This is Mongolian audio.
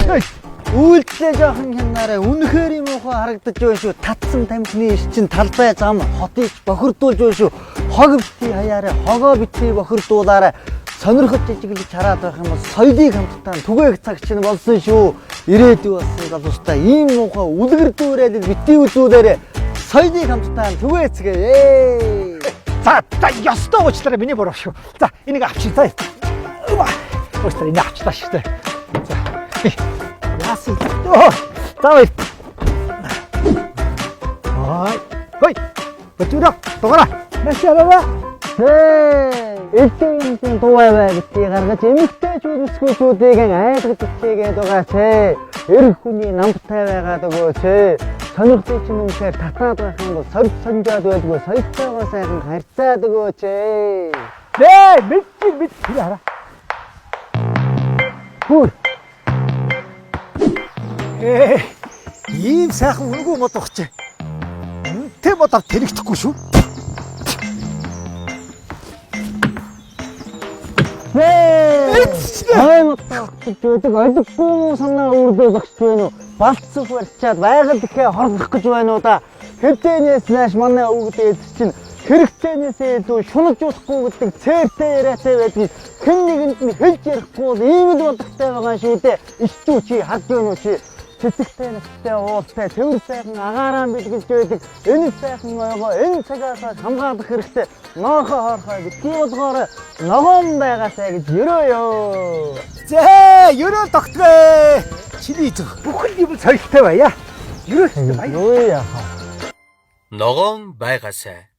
Үйлдэлээ жоохон хянаарай. Үнэхээр юм уу харагдаж байна шүү. Татсан тамхины иш чин талбай зам хотыг бохирдуулж байна шүү. Хог битгий хаяарай. Хогоо битгий бохирдуулаарай. Сонирхож жижиглэж хараад байх юм бол соёлыг хамтдаа түгээх цаг чинь болсон шүү. Ирээдүй болсон залуустай ийм муухай үлгэр дүүрээд битгий үзүүлээрэй. Соёлыг хамтдаа түгээцгээе. За ёстой уучлаарай миний буруу шүү. За энийг авчиртаа. Уучлаарай энийг авчиртаа шүү. За. Яасан. Давай. Хой. Бэтүрэ. Тогоро. Машаава. Эцэг тууваа битгий гаргаж эмэгтэйчүүд өсгөөчүүдийг айлгаж ичээгээд байгаа ч. Эр хүний намтай байгаад өгөөч. Сонирхтой ч юм уушаар татаад байх юм бол сонжоод байлгүй соёлтойгоо сайхан харьцаад өгөөч. Мэдээ хараа. Хөр. Ийм сайхан үнгүй мод багч. Тэ модоор тэрэгдэхгүй шүү. Аймагтаа гэдэг ойлгохгүй санаа үрдөө багч байна уу? Балцах барьчаад байгаль ихэ хорлох гэж байна уу да? Хэвтэнээс нааш манай өвгдээд чинь хэрэгтээнээсээ илүү шунаж болохгүй гэдэг цээртэй яриатай байдаг. Хэн нэгэнд нь хэлж ярихгүй бол ийм л бодогтой байгаа шүү дээ. Ичүү чи харж байна уу чи? Цэцэгтэй настай уултай төвөр сайхан агаараа бэлгэлж байдаг. Энэ сайхан ойгоо энэ цагаас хамгаалах хэрэгтэй. Ноохоо хоорхоо битгий болгоорой. Ногоон байгаасаа гэж ерөөё. За ерөө тогтвэ. Чиний зөв. Бүхэл юм соёлтой байя. Ерөө баяа. Юу яахаа. Ногоон байгаасай.